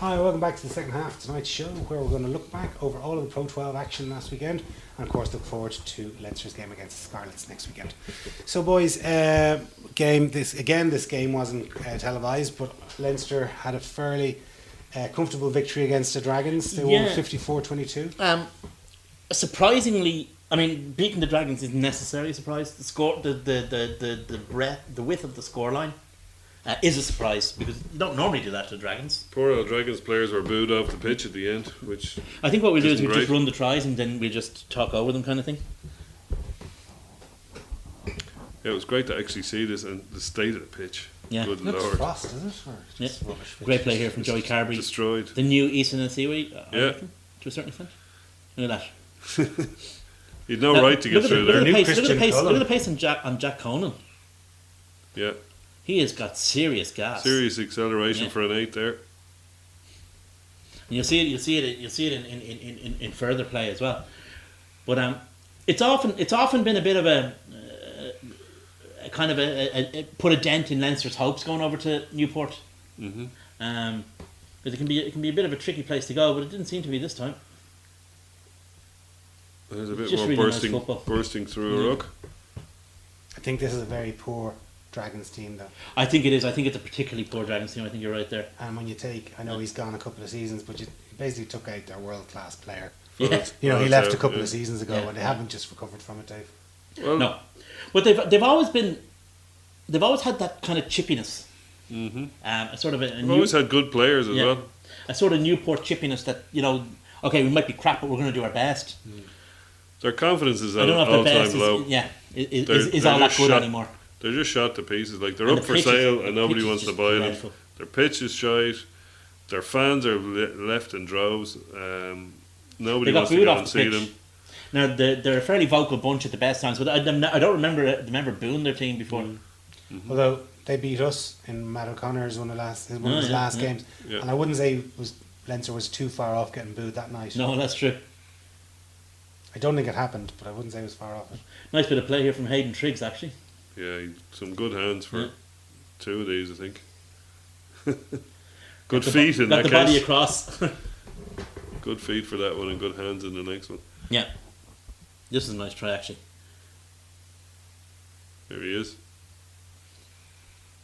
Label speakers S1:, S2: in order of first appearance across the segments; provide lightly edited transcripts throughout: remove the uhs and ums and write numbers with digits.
S1: Hi, welcome back to the second half of tonight's show, where we're going to look back over all of the Pro 12 action last weekend, and of course look forward to Leinster's game against the Scarlets next weekend. So, boys, this game wasn't televised, but Leinster had a fairly comfortable victory against the Dragons. They won 54-22.
S2: Surprisingly, I mean, beating the Dragons isn't necessarily a surprise. The score, the breadth, the width of the scoreline is a surprise because you don't normally do that to the Dragons.
S3: Poor old Dragons players were booed off the pitch at the end, which
S2: I think what we'll do is
S3: isn't
S2: we'll just
S3: great.
S2: run the tries and then we'll just talk over them, kind of thing.
S3: Yeah, it was great to actually see this and the state of the pitch.
S2: Yeah.
S3: Good
S1: Looks
S3: lord,
S1: frost, is it? Or just
S2: Yeah.
S1: rubbish?
S2: Great play here from Joey Carberry.
S3: destroyed.
S2: The new Easton and Seaway,
S3: Yeah.
S2: to a certain extent. Look at that.
S3: You'd no
S2: Now,
S3: right to get through
S2: look
S3: there.
S2: at the
S1: New
S2: pace, look at the
S1: Christian
S2: pace, look
S1: Cullen.
S2: at the pace on Jack Conan.
S3: Yeah,
S2: He has got serious gas.
S3: serious acceleration
S2: Yeah.
S3: for an 8 there.
S2: And you'll see it in further play as well. But it's often been a bit of a kind of a put a dent in Leinster's hopes going over to Newport.
S3: Mm-hmm.
S2: Because it can be a bit of a tricky place to go, but it didn't seem to be this time.
S3: There's a bit
S2: Just
S3: more
S2: really nice football.
S3: bursting through a ruck.
S1: I think this is a very poor Dragons team, though.
S2: I think it is. I think it's a particularly poor Dragons team. I think you're right there.
S1: And when you take, I know he's gone a couple of seasons, but you basically took out their world-class player.
S2: Yeah.
S1: You know, he
S3: Well,
S1: left
S3: it's
S1: a couple
S3: yeah.
S1: of seasons ago,
S2: Yeah.
S1: and they haven't just recovered from it, Dave.
S3: Well,
S2: No, but they've always had that kind of chippiness.
S3: Mm-hmm.
S2: A sort of a
S3: We've always had good players as
S2: Yeah.
S3: well.
S2: a sort of Newport chippiness that, you know, okay, we might be crap, but we're going to do our best.
S3: Their confidence is
S2: I
S3: at
S2: don't know
S3: an
S2: if the best
S3: all-time low.
S2: is
S3: They're
S2: all that
S3: just
S2: good
S3: shot-
S2: anymore.
S3: They're just shot to pieces. Like they're
S2: And
S3: up
S2: the
S3: for
S2: pitch is-
S3: sale
S2: the
S3: and nobody
S2: pitch is
S3: wants to
S2: just
S3: buy them.
S2: dreadful.
S3: Their pitch is shite. Their fans are left in droves. Nobody
S2: They got
S3: wants to
S2: booed
S3: go
S2: off
S3: and
S2: the
S3: see
S2: pitch.
S3: them.
S2: Now they're a fairly vocal bunch at the best times, but I don't remember booing their team before.
S1: Although they beat us in Matt O'Connor's one of his last games,
S3: Yeah.
S1: and I wouldn't say Leinster was too far off getting booed that night.
S2: No, that's true.
S1: I don't think it happened, but I wouldn't say it was far off it.
S2: Nice bit of play here from Hayden Triggs, actually.
S3: Yeah, some good hands for
S2: Yeah.
S3: two of these, I think. Good
S2: Got the
S3: feet in
S2: got
S3: that
S2: the body
S3: case.
S2: across.
S3: Good feet for that one and good hands in the next one.
S2: Yeah, this is a nice try, actually.
S3: There he is.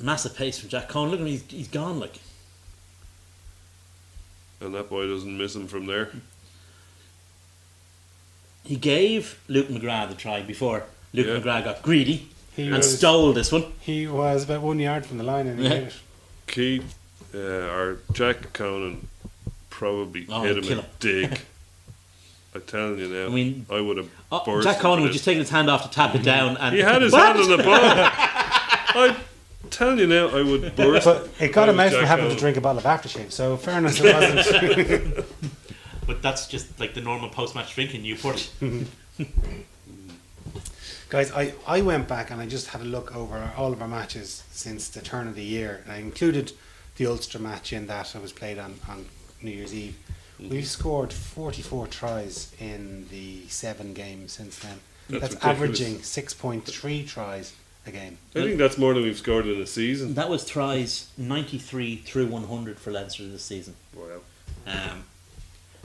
S2: Massive pace from Jack Cohn. Look at him, he's gone like.
S3: And that boy doesn't miss him from there.
S2: He gave Luke McGrath the try before Luke
S3: Yeah.
S2: McGrath got greedy
S1: He
S2: and
S1: was
S2: stole this one.
S1: he was about 1 yard from the line, and he
S2: Yeah.
S1: hit it.
S3: Keith, or Jack Conan, probably
S2: Oh,
S3: hit him
S2: kill
S3: a
S2: him.
S3: dig. I'm telling you now.
S2: I mean,
S3: I would have burst.
S2: Jack Cohn
S3: into
S2: was
S3: this.
S2: just taking his hand off to tap it down, and
S3: He had his hand on the ball. I'm telling you now, I would burst.
S1: But it got him
S3: I
S1: out
S3: was
S1: from
S3: Jack
S1: having to
S3: Conan.
S1: drink a bottle of aftershave, so fairness, it wasn't.
S2: But that's just like the normal post-match drink in Newport.
S1: Guys, I went back and I just had a look over all of our matches since the turn of the year. And I included the Ulster match in that. It was played on New Year's Eve. We've scored 44 tries in the 7 games since then.
S3: That's
S1: That's
S3: ridiculous.
S1: averaging 6.3 tries a game.
S3: I think that's more than we've scored in a season.
S2: That was tries 93 through 100 for Leinster this season.
S3: Wow.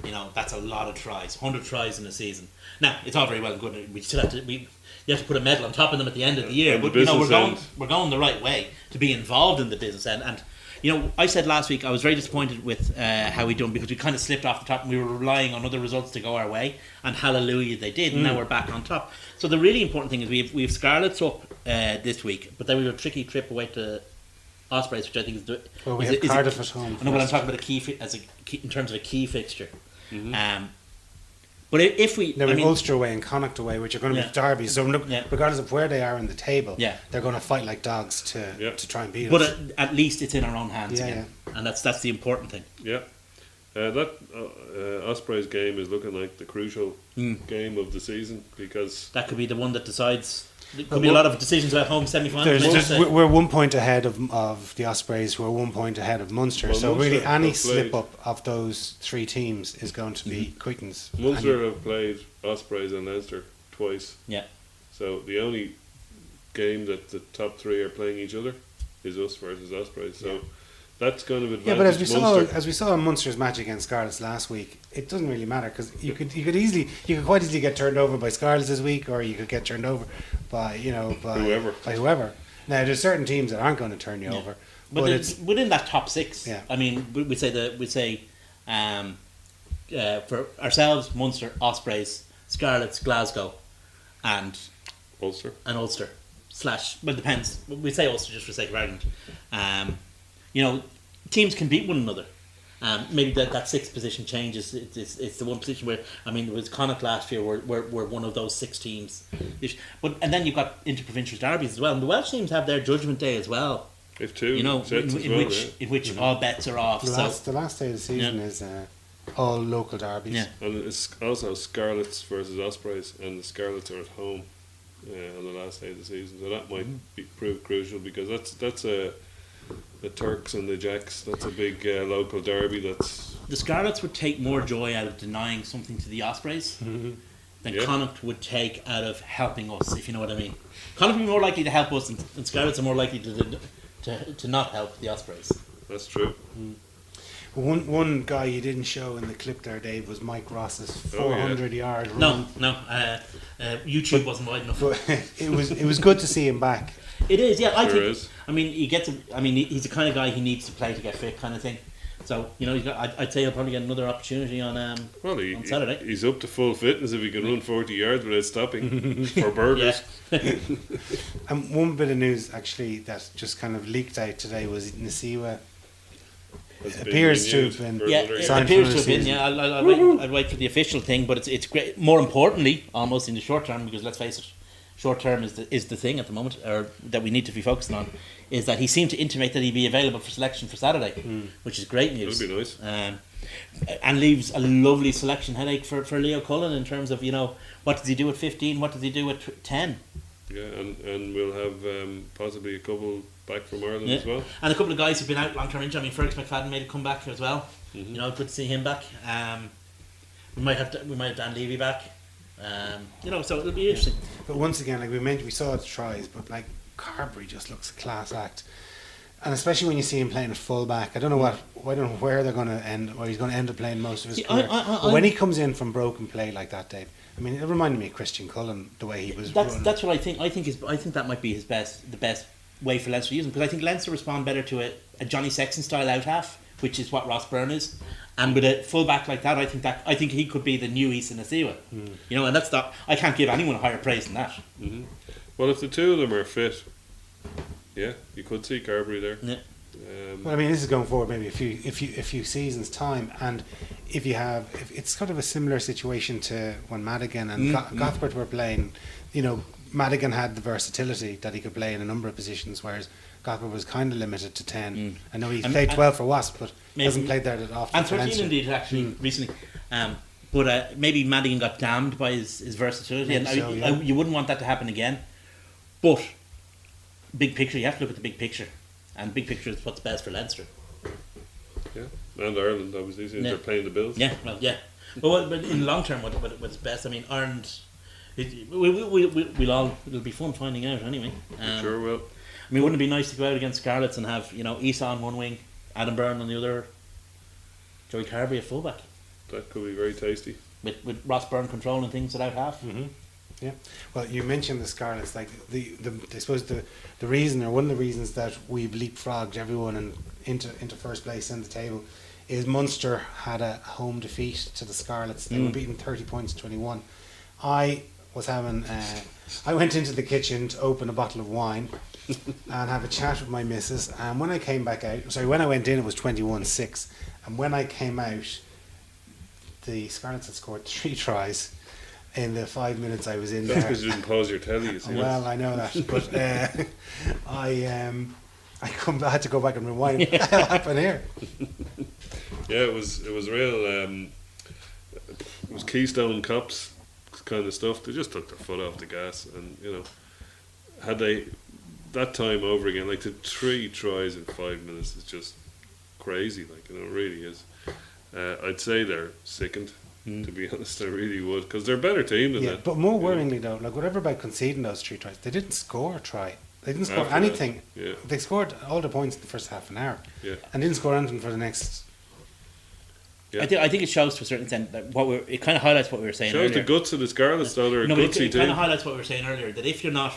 S2: You know, that's a lot of tries. 100 tries in a season. Now, it's all very well and good. We still have to. You have to put a medal on top of them at the end of the year.
S3: And the
S2: But you know,
S3: business
S2: we're going the right way to be involved in the business end. And you know, I said last week I was very disappointed with how we done because we kind of slipped off the top and we were relying on other results to go our way. And hallelujah, they did. And now we're back on top. So the really important thing is we have Scarlets up this week, but then we have a tricky trip away to Ospreys, which I think is
S1: Well, we
S2: is
S1: have
S2: a- is a-
S1: Cardiff at home
S2: I know, but I'm
S1: first.
S2: talking about a in terms of a key fixture. But if we,
S1: Now
S2: I
S1: we've
S2: mean,
S1: Ulster away and Connacht away, which are going to
S2: Yeah.
S1: be derbies. So
S2: Yeah.
S1: regardless of where they are in the table,
S2: Yeah.
S1: they're going to fight like dogs
S3: Yeah.
S1: to try and beat
S2: but
S1: us.
S2: at least it's in our own hands
S1: Yeah,
S2: again, and that's the important thing.
S3: Yeah. That Ospreys game is looking like the crucial game of the season because
S2: That could be the one that decides. There could be a lot of decisions about home semi-finals.
S1: We're 1 point ahead of the Ospreys, who are 1 point ahead of Munster.
S3: Well,
S1: so
S3: Munster
S1: really, any
S3: have played-
S1: slip up of those 3 teams is going to be Quicken's.
S3: Munster have played Ospreys and Leinster twice.
S2: Yeah.
S3: So the only game that the top 3 are playing each other is us versus Ospreys. So That's kind of advantage.
S1: Yeah, but
S3: Munster.
S1: as we saw in Munster's match against Scarlets last week, it doesn't really matter because you could quite easily get turned over by Scarlets this week, or you could get turned over by whoever. Now there's certain teams that aren't going to turn you over,
S2: but
S1: it's
S2: within that top six.
S1: Yeah.
S2: I mean, we say for ourselves, Munster, Ospreys, Scarlets, Glasgow, and
S3: Ulster.
S2: Ulster / depends. We say Ulster just for the sake of argument. Teams can beat one another. Maybe that sixth position changes. It's the one position where, I mean, it was Connacht last year were one of those 6 teams. And then you've got interprovincial derbies as well. And the Welsh teams have their Judgment Day as well.
S3: If two sets
S2: in which all bets are off.
S1: The last day of the season is all local derbies.
S2: Yeah.
S3: And it's also Scarlets versus Ospreys, and the Scarlets are at home on the last day of the season. So that might prove crucial, because that's the Turks and the Jacks. That's a big local derby. The
S2: Scarlets would take more joy out of denying something to the Ospreys than Connacht would take out of helping us, if you know what I mean. Connacht would be more likely to help us, and Scarlets are more likely to not help the Ospreys.
S3: That's true.
S1: One guy you didn't show in the clip there, Dave, was Mike Ross's 400-yard run.
S2: No. YouTube wasn't wide enough.
S1: But it was good to see him back.
S2: It is, yeah.
S3: Sure is.
S2: I mean, he's the kind of guy he needs to play to get fit, kind of thing. So I'd say he'll probably get another opportunity on Saturday.
S3: He's up to full fitness if he can run 40 yards without stopping for burgers.
S1: And one bit of news actually that just kind of leaked out today was Nasiwa appears to have been signed for the season.
S2: Yeah, I'll wait for the official thing, but it's great. More importantly, almost in the short term, because let's face it, short term is the thing at the moment, or that we need to be focusing on, is that he seemed to intimate that he'd be available for selection for Saturday, which is great news.
S3: That'd be nice.
S2: And leaves a lovely selection headache for Leo Cullen in terms of, what does he do at 15, what does he do at 10?
S3: Yeah, and we'll have possibly a couple back from Ireland as well.
S2: And a couple of guys who've been out long-term injury. I mean, Fergus McFadden made a comeback as well. Good to see him back. We might have Dan Levy back. So it'll be interesting.
S1: But once again, like we mentioned, we saw the tries, but like Carberry just looks a class act, and especially when you see him playing at fullback. I don't know where they're going to end, or he's going to end up playing most of his career. But when he comes in from broken play like that, Dave, I mean, it reminded me of Christian Cullen, the way he was.
S2: That's what I think. I think that might be the best way for Leinster to use him, because I think Leinster respond better to a Johnny Sexton style out half, which is what Ross Byrne is. And with a full back like that, I think he could be the new Issa Nasiwa. And that's not. I can't give anyone a higher praise than that.
S3: Well, if the two of them are fit, you could see Carberry there.
S2: Yeah.
S1: Well, I mean, this is going forward maybe a few seasons time, and if it's kind of a similar situation to when Madigan and Gothbert were playing. Madigan had the versatility that he could play in a number of positions, whereas Gothbert was kind of limited to 10. I know he played 12 for Wasp, but hasn't played there that often.
S2: And 13 indeed, actually, recently. But maybe Madigan got damned by his versatility, and you wouldn't want that to happen again. But big picture, you have to look at the big picture, and big picture is what's best for Leinster.
S3: Yeah, and Ireland, obviously, since they're paying the bills.
S2: Yeah, well, yeah. But in the long term, what's best? I mean, Ireland. It'll be fun finding out anyway.
S3: Sure will.
S2: I mean, wouldn't it be nice to go out against Scarlets and have Issa on one wing, Adam Byrne on the other, Joey Carberry at fullback?
S3: That could be very tasty.
S2: With Ross Byrne controlling things at out half.
S1: Yeah. Well, you mentioned the Scarlets. Like I suppose the reason, or one of the reasons that we've leapfrogged everyone into first place in the table is Munster had a home defeat to the Scarlets. They were beaten 30 points to 21. I went into the kitchen to open a bottle of wine and have a chat with my missus, and when I came back out, when I went in it was 21-6, and when I came out the Scarlets had scored 3 tries in the 5 minutes I was in there.
S3: That's because you didn't pause your telly, you see.
S1: Well, I know that, but I had to go back and rewind. What the hell happened here?
S3: Yeah, it was real. It was Keystone Cops kind of stuff. They just took their foot off the gas, and had they that time over again, like the 3 tries in 5 minutes is just crazy. Like it really is. I'd say they're sickened. To be honest, I really would, because they're a better team than that.
S1: But more worryingly though, like whatever about conceding those 3 tries, they didn't score a try. They didn't score
S3: After
S1: anything.
S3: that, yeah.
S1: They scored all the points in the first half an hour,
S3: Yeah.
S1: and didn't score anything for the next.
S3: Yeah.
S2: I think it shows to a certain extent that it kind of highlights what we were saying
S3: Shows
S2: earlier.
S3: the guts of the Scarlets, though. They're a
S2: No, but
S3: gutsy
S2: it kind
S3: team.
S2: of highlights what we were saying earlier, that if you're not,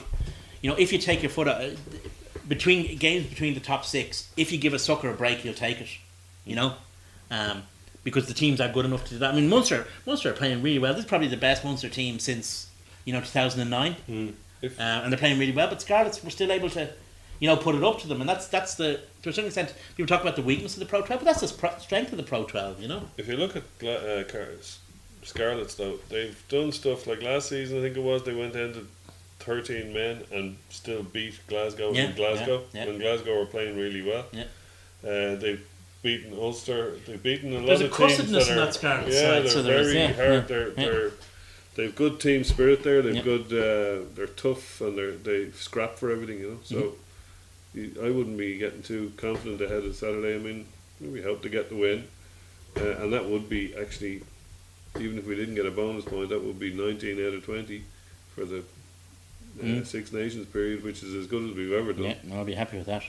S2: if you take your foot out, between games between the top six, if you give a sucker a break, you'll take it. Because the teams are good enough to do that. I mean, Munster are playing really well. This is probably the best Munster team since 2009,
S3: If-
S2: and they're playing really well. But Scarlets were still able to, put it up to them, and that's the, to a certain extent, people talk about the weakness of the Pro 12, but that's the strength of the Pro 12.
S3: If you look at Scarlets, though, they've done stuff like last season. I think it was they went down to 13 men and still beat Glasgow
S2: Yeah,
S3: in Glasgow
S2: yeah.
S3: when Glasgow were playing really well.
S2: Yeah.
S3: They've beaten Ulster. They've beaten a lot
S2: There's a
S3: of teams
S2: cussedness
S3: that
S2: in
S3: are
S2: that Scarlets
S3: yeah,
S2: side,
S3: they're
S2: so there is,
S3: very
S2: yeah,
S3: hard.
S2: yeah.
S3: They've good team spirit there. They've
S2: Yeah.
S3: good. They're tough and they scrap for everything. So. I wouldn't be getting too confident ahead of Saturday. I mean, we hope to get the win, and that would be actually, even if we didn't get a bonus point, that would be 19 out of 20 for the Six Nations period, which is as good as we've ever done.
S2: Yeah, I'll be happy with that.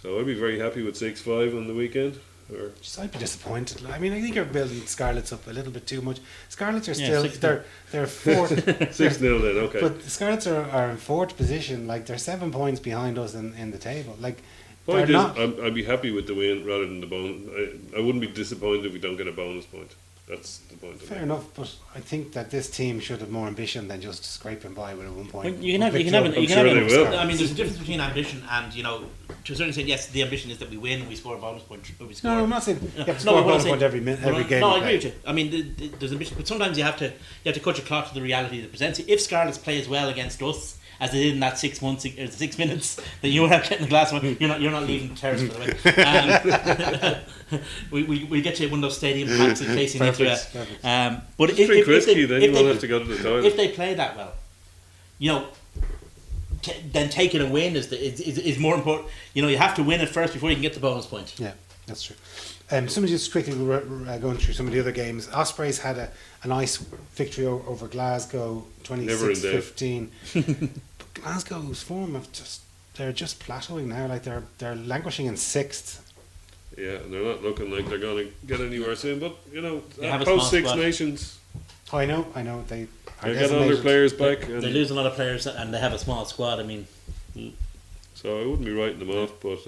S3: So I'd be very happy with 6-5 on the weekend. Or
S1: I'd be disappointed. I mean, I think you're building Scarlets up a little bit too much. Scarlets are
S2: Yeah,
S1: still they're fourth,
S3: 6-0 then, okay.
S1: but the Scarlets are in fourth position. Like they're 7 points behind us in the table. Like
S3: Point
S1: they're
S3: is,
S1: not.
S3: I'd be happy with the win rather than the bonus. I wouldn't be disappointed if we don't get a bonus point. That's the point.
S1: Fair enough, but I think that this team should have more ambition than just scraping by with a 1 point.
S2: Well, you can have
S3: I'm sure they will.
S2: I mean, there's a difference between ambition and to a certain extent, yes, the ambition is that we win, we score a bonus point. We score,
S1: No, I'm not saying you have to
S2: No,
S1: score a
S2: what I'm
S1: bonus point
S2: saying-
S1: every game.
S2: No,
S1: we
S2: I
S1: play.
S2: agree with you. I mean, there's ambition, but sometimes you have to cut your clock to the reality that presents you. If Scarlets play as well against us as they did in that 6 months or 6 minutes that you were getting the glass one, you're not leaving the terrace for the win. We get you one of those stadium packs in case you need to.
S1: Perfect.
S2: But
S3: Just drink whiskey, then you won't have to go to the toilet.
S2: if they play that well, then taking a win is more important. You have to win it first before you can get the bonus point.
S1: Yeah, that's true. Somebody just quickly going through some of the other games. Ospreys had a nice victory over Glasgow,
S3: Never in doubt.
S1: 26-15. But Glasgow's form they're just plateauing now. Like they're languishing in 6th.
S3: Yeah, and they're not looking like they're going to get anywhere soon. But
S2: They have a small
S3: post Six
S2: squad.
S3: Nations,
S1: Oh, I know. They are
S3: they get all their
S1: decimated.
S3: players back,
S2: They
S3: and
S2: lose a lot of players and they have a small squad. I mean,
S3: so I wouldn't be writing them off. But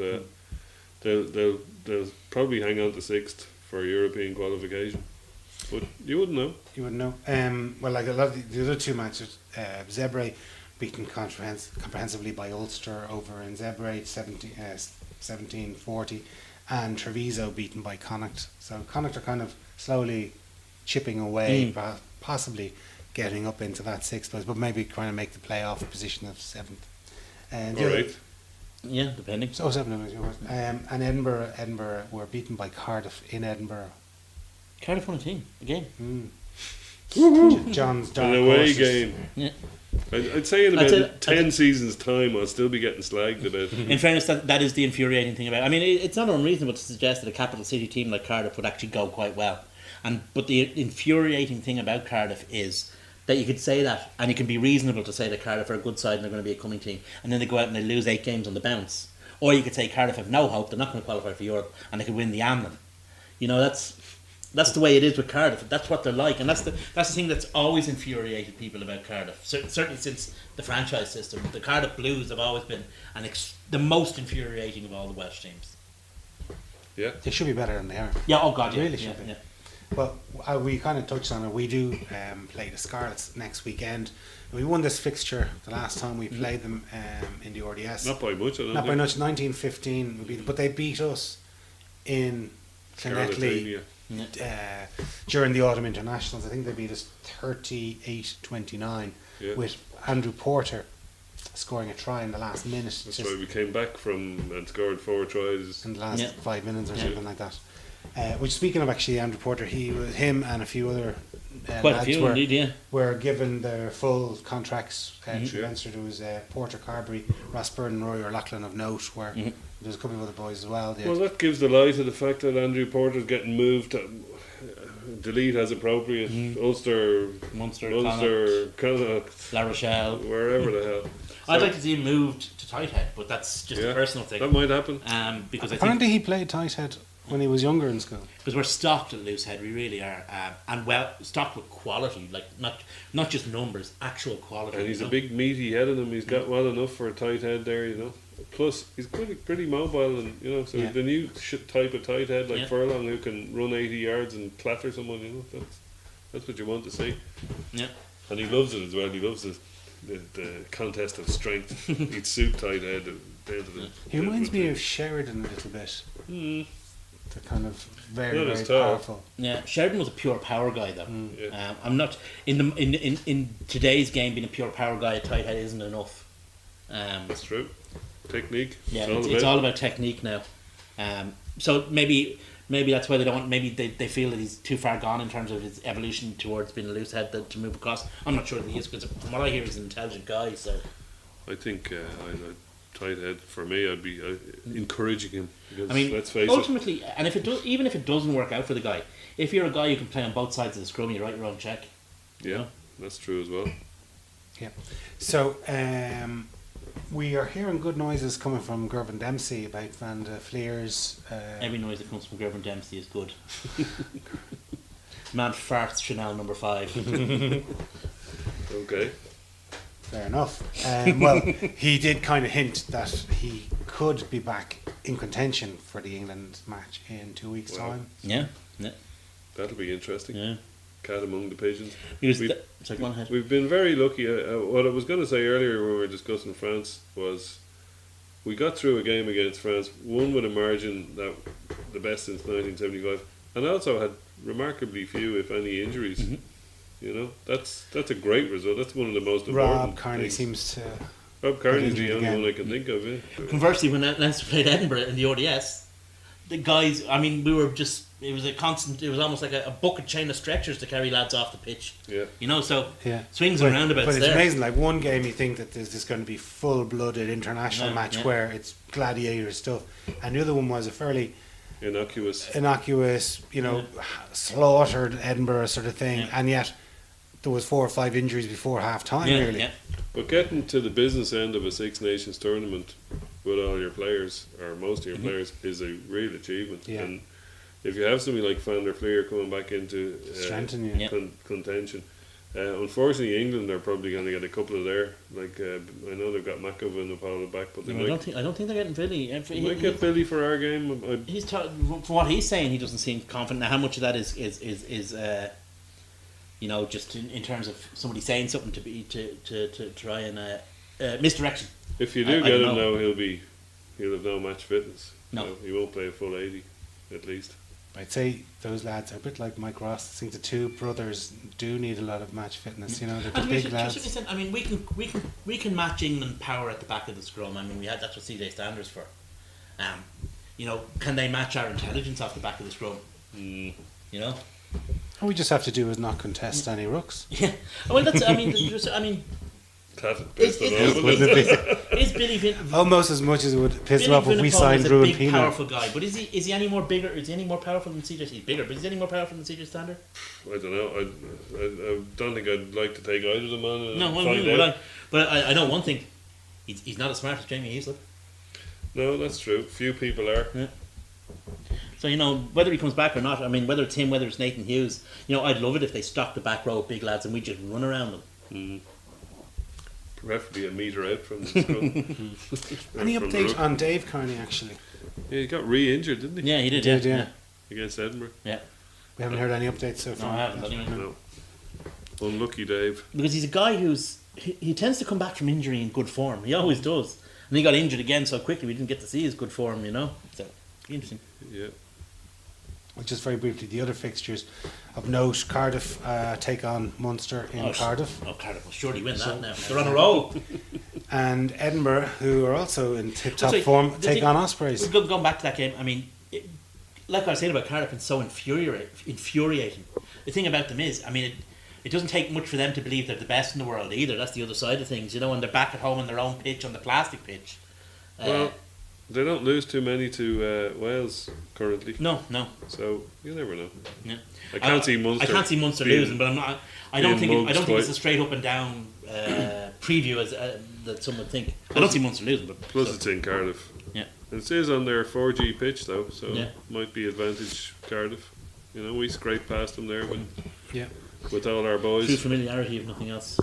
S3: they'll probably hang on to 6th for European qualification. But you wouldn't know.
S1: You wouldn't know. Well, like a lot of the other two matches, Zebre beaten comprehensively by Ulster over in Zebre 17-40, and Treviso beaten by Connacht. So Connacht are kind of slowly chipping away, possibly getting up into that 6th place, but maybe trying to make the playoff position of 7th. And
S3: All right.
S2: yeah, depending.
S1: So 7th, and Edinburgh were beaten by Cardiff in Edinburgh.
S2: Cardiff won a team, a game.
S1: John's dark
S3: An away
S1: horses.
S3: game.
S2: Yeah.
S3: I'd say in
S2: I'd
S3: about
S2: say-
S3: 10 seasons' time, I'll still be getting slagged about.
S2: In fairness, that is the infuriating thing about it. I mean, it's not unreasonable to suggest that a capital city team like Cardiff would actually go quite well. But the infuriating thing about Cardiff is that you could say that, and it can be reasonable to say that Cardiff are a good side and they're going to be a coming team, and then they go out and they lose 8 games on the bounce. Or you could say Cardiff have no hope, they're not going to qualify for Europe, and they could win the Amlin. That's the way it is with Cardiff. That's what they're like, and that's the thing that's always infuriated people about Cardiff. Certainly since the franchise system, the Cardiff Blues have always been the most infuriating of all the Welsh teams.
S3: Yeah.
S1: They should be better than they are.
S2: Yeah, oh god, yeah,
S1: Really
S2: yeah,
S1: should be.
S2: yeah.
S1: Well, we kind of touched on it. We do play the Scarlets next weekend. We won this fixture the last time we played them in the RDS.
S3: Not by much, I don't
S1: Not by
S3: think.
S1: much. 1915, we beat them, but they beat us in Clonetly
S3: Carnatania.
S1: during the autumn internationals. I think they beat us 38-29
S3: Yeah.
S1: with Andrew Porter scoring a try in the last minute.
S3: That's why we came back from and scored 4 tries.
S1: In the last
S2: Yeah.
S1: 5 minutes or something like that. Which, speaking of actually Andrew Porter, him and a few other
S2: Quite a
S1: lads
S2: few
S1: were,
S2: indeed, yeah.
S1: were given their full contracts through
S3: Yeah.
S1: Leinster. There was Porter Carberry, Ross Byrne, Rory O'Loughlin of note, where there's a couple of other boys as well.
S3: Well, that gives the lie to the fact that Andrew Porter's getting moved to delete as appropriate. Ulster,
S2: Munster,
S3: Connacht,
S2: La Rochelle.
S3: wherever the hell.
S2: I'd like to see him moved to tight head, but that's just a personal
S3: That
S2: thing.
S3: might happen.
S2: Because I think
S1: Apparently, he played tight head when he was younger in school.
S2: because we're stocked at loose head, we really are, and well stocked with quality, like not just numbers, actual quality.
S3: And he's
S2: you
S3: a
S2: know?
S3: big meaty head in him. He's got well enough for a tight head there, you know. Plus, he's pretty mobile, and you know, so
S1: Yeah.
S3: the new type of tight head like
S2: Yeah.
S3: Furlong who can run 80 yards and clatter someone, you know, that's what you want to see.
S2: Yeah.
S3: And he loves it as well. He loves the contest of strength. He'd suit tight head down to the.
S1: He reminds me of Sheridan a little bit.
S3: Mm.
S1: They're kind of very,
S3: Not
S1: very
S3: as tall.
S1: powerful.
S2: Yeah, Sheridan was a pure power guy though.
S3: Yeah.
S2: I'm not in today's game. Being a pure power guy at tight head isn't enough.
S3: That's true. Technique.
S2: Yeah,
S3: it's
S2: it's all about technique now. So maybe that's why they don't want. Maybe they feel that he's too far gone in terms of his evolution towards being a loose head to move across. I'm not sure that he is, because from what I hear, he's an intelligent guy. So
S3: I think tight head for me. I'd be encouraging him. Because
S2: I mean,
S3: let's face it.
S2: ultimately, and if it does, even if it doesn't work out for the guy, if you're a guy who can play on both sides of the scrum, you write your own check.
S3: Yeah, that's true as well.
S1: Yeah. So we are hearing good noises coming from Gervin Dempsey about Van der Fleer's.
S2: Every noise that comes from Gervin Dempsey is good. Man farts Chanel number 5.
S3: Okay.
S1: Fair enough. Well, he did kind of hint that he could be back in contention for the England match in 2 weeks'
S3: Wow.
S1: time.
S2: Yeah, yeah,
S3: That'll be interesting.
S2: yeah.
S3: Cat among the pigeons.
S2: Because
S3: We-
S2: so go on ahead.
S3: We've been very lucky. What I was going to say earlier when we were discussing France was we got through a game against France, won with a margin that the best since 1975, and also had remarkably few, if any, injuries.
S2: Mhm.
S3: You know, that's a great result. That's one of the most important
S1: Rob Kearney
S3: things.
S1: seems to.
S3: Rob Kearney's the
S1: injured
S3: only
S1: again.
S3: one I can think of. Yeah.
S2: Conversely, when Leinster played Edinburgh in the ODS, the guys, I mean, we were just, it was a constant, it was almost like a bucket chain of stretchers to carry lads off the pitch.
S3: Yeah.
S2: You know, so
S1: Yeah.
S2: swings and roundabouts
S1: But it's
S2: there.
S1: amazing. Like one game, you think that there's going to be full-blooded international
S2: Yeah,
S1: match
S2: yeah.
S1: where it's gladiator stuff, and the other one was a fairly
S3: Innocuous.
S1: innocuous, slaughtered Edinburgh sort of thing,
S2: Yeah.
S1: and yet there was 4 or 5 injuries before half time.
S2: Yeah,
S1: Really,
S2: yeah.
S3: But getting to the business end of a Six Nations tournament with all your players, or most of your players, is a real achievement.
S1: Yeah.
S3: And if you have somebody like Van der Fleer coming back into
S1: strengthen you.
S2: Yeah.
S3: contention, unfortunately England are probably going to get a couple of there. Like I know they've got McAvoy and Paolo back, but they
S2: I
S3: might,
S2: don't think they're getting Billy.
S3: might get Billy for our game.
S2: He's from what he's saying, he doesn't seem confident. Now, how much of that is just in terms of somebody saying something to try and misdirection.
S3: If you
S2: I
S3: do get
S2: don't
S3: him
S2: know.
S3: now, he'll have no match fitness.
S2: No.
S3: You know, he won't play a full 80 at least.
S1: I'd say those lads are a bit like Mike Ross. I think the two brothers do need a lot of match fitness. They're the
S2: And
S1: big
S2: to a
S1: lads.
S2: certain extent, I mean, we can match England power at the back of the scrum. I mean, that's what CJ Standards for. Can they match our intelligence off the back of the scrum?
S3: Mm.
S2: You know.
S1: All we just have to do is not contest any rooks.
S2: Yeah. Well, that's. I mean,
S3: That pissed
S2: It-
S3: it
S2: it-
S3: off.
S1: Wouldn't it be?
S2: is Billy Vin?
S1: Almost as much as it would piss them
S2: Billy
S1: off if we
S2: Vunipola
S1: signed
S2: is a
S1: Ruben
S2: big,
S1: Pino.
S2: powerful guy, but is he any more bigger? Is he any more powerful than CJ? He's bigger, but is he any more powerful than CJ Standard?
S3: I don't know. I don't think I'd like to take either of them on and
S2: No, well,
S3: find
S2: well,
S3: out.
S2: but I know one thing. He's not as smart as Jamie Heaslip.
S3: No, that's true. Few people are.
S2: So whether he comes back or not. I mean, whether it's him, whether it's Nathan Hughes. I'd love it if they stocked the back row of big lads and we just run around them.
S3: Mm. Preferably a metre out from the scrum.
S1: Any
S3: From the
S1: update
S3: ruck.
S1: on Dave Kearney, actually?
S3: Yeah, he got re-injured, didn't he?
S2: Yeah, he did.
S1: He did,
S2: yeah.
S1: yeah.
S3: Against Edinburgh.
S2: Yeah.
S1: We haven't heard any updates so
S2: No,
S1: far.
S2: I haven't. Anyway.
S3: No. Unlucky Dave.
S2: Because he's a guy he tends to come back from injury in good form. He always does. And he got injured again so quickly we didn't get to see his good form. So interesting.
S3: Yeah.
S1: Just very briefly, the other fixtures of note: Cardiff take on Munster in Cardiff,
S2: Cardiff will surely win that now. They're on a roll.
S1: and Edinburgh, who are also in tip-top
S2: So,
S1: form,
S2: the
S1: take
S2: thing-
S1: on Ospreys.
S2: Going back to that game, I mean, like I was saying about Cardiff, it's so infuriating. The thing about them is, I mean, it doesn't take much for them to believe they're the best in the world either. That's the other side of things, and they're back at home on their own pitch, on the plastic pitch.
S3: Well, they don't lose too many to Wales currently.
S2: No.
S3: So you never know.
S2: Yeah.
S3: I can't see Munster.
S2: I can't see Munster
S3: being-
S2: losing, but I don't
S3: being
S2: think
S3: mugged
S2: it's a
S3: quite.
S2: straight up and down preview as that some would think. I don't see Munster losing, but
S3: Plus it's in Cardiff.
S2: yeah.
S3: It is on their 4G pitch though, so
S2: Yeah.
S3: might be advantage Cardiff. You know, we scraped past them there
S1: Yeah.
S3: with all our boys.
S2: True familiarity, if nothing else.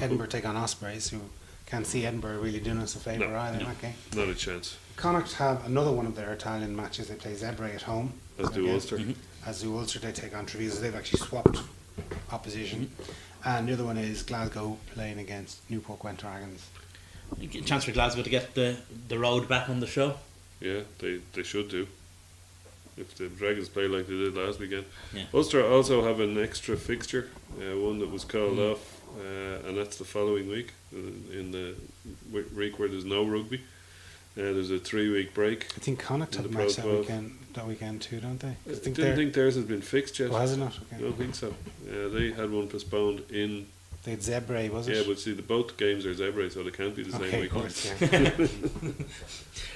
S1: Edinburgh take on Ospreys, who can't see Edinburgh really doing us a favour
S3: No,
S1: either.
S2: no.
S1: Okay.
S3: Not a chance.
S1: Connacht have another one of their Italian matches. They play Zebre at home.
S3: As do
S1: Again.
S3: Ulster.
S1: As do Ulster, they take on Treviso. They've actually swapped opposition. And the other one is Glasgow playing against Newport Gwent Dragons.
S2: Chance for Glasgow to get the road back on the show.
S3: Yeah, they should do. If the Dragons play like they did last weekend.
S2: Yeah.
S3: Ulster also have an extra fixture, one that was called off, and that's the following week, in the week where there's no rugby. There's a 3-week break.
S1: I think Connacht
S3: In
S1: have a
S3: the Pro
S1: match
S3: 12.
S1: that weekend too, don't they? 'Cause
S3: I
S1: I think
S3: didn't
S1: they're.
S3: think theirs has been fixed yet.
S1: Oh, has it not?
S3: I
S1: Okay.
S3: don't think so. They had one postponed in.
S1: They had Zebre, was it?
S3: Yeah, but see, both games are Zebre, so they can't be the same
S1: okay,
S3: week.
S1: of course, yeah.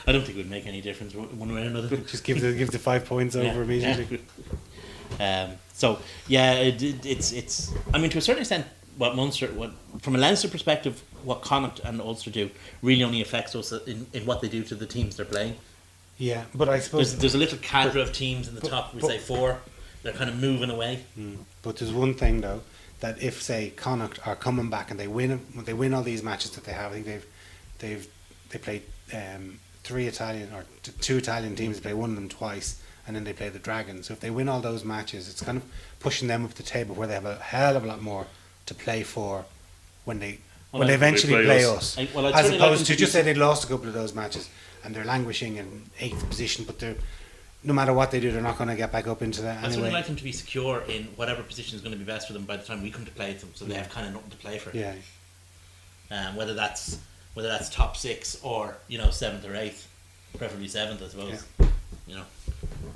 S2: I don't think it would make any difference one way or another.
S1: Just give the 5 points over
S2: Yeah.
S1: immediately.
S2: So yeah, it's. I mean, to a certain extent, what Munster, from a Leinster perspective, what Connacht and Ulster do really only affects us in what they do to the teams they're playing.
S1: Yeah, but I suppose.
S2: There's a little cadre of teams in the top. We
S1: but-
S2: say 4. They're kind of moving away.
S1: But there's one thing though, that if say Connacht are coming back and they win all these matches that they have, I think they played 3 Italian or 2 Italian teams. They play one of them twice, and then they play the Dragons. So if they win all those matches, it's kind of pushing them up the table where they have a hell of a lot more to play for when they eventually
S3: They
S1: play
S3: play
S1: us.
S2: I'd
S1: As
S2: certainly like them
S1: opposed
S2: to
S1: to just say they lost a couple of those matches and they're languishing in 8th position, but they're no matter what they do, they're not going to get back up into that
S2: I'd certainly
S1: anyway.
S2: like them to be secure in whatever position is going to be best for them by the time we come to play them, so they have kind of nothing to play for.
S1: Yeah.
S2: Whether that's top 6 or 7th or 8th, preferably 7th, I suppose. You know,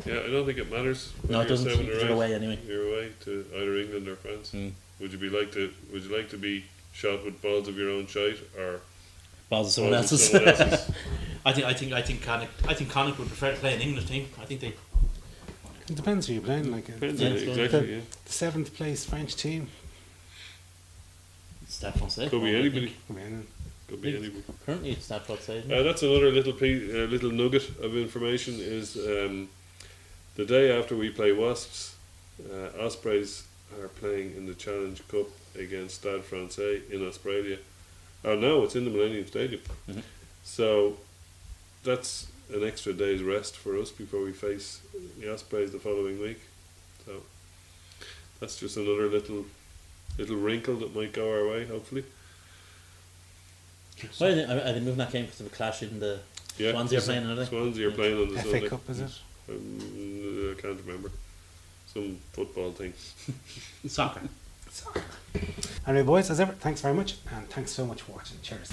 S3: Yeah, I don't think it matters.
S2: no,
S3: whether
S2: it doesn't.
S3: you're 7 or
S2: Either
S3: 8.
S2: way, anyway.
S3: You're away to either England or France.
S2: Mm.
S3: Would you like to be shot with balls of your own shite or
S2: Balls of someone
S3: balls of
S2: else's.
S3: someone else's?
S2: I think Connacht would prefer to play an English team. I think they.
S1: It depends who you're playing. Like
S3: Depends
S2: Yeah,
S3: on
S2: it's
S3: exactly. Yeah,
S1: the 7th place French team.
S2: Stade Francais.
S3: could be anybody.
S1: I mean,
S3: Could be
S2: Yeah.
S3: anybody.
S2: Currently, it's Stade Francais. Isn't it?
S3: That's another little nugget of information is the day after we play Wasps, Ospreys are playing in the Challenge Cup against Stade Francais in Australia. Oh no, it's in the Millennium Stadium.
S2: Mhm.
S3: So that's an extra day's rest for us before we face the Ospreys the following week. So that's just another little wrinkle that might go our way, hopefully.
S2: Why are they moving that game because of a clash in the
S3: Yeah,
S2: Swansea are playing another?
S3: Swansea are playing on the
S1: FA
S3: Sunday.
S1: Cup, is it?
S3: I can't remember. Some football thing.
S2: Soccer.
S1: Anyway, boys, as ever, thanks very much, and thanks so much for watching. Cheers.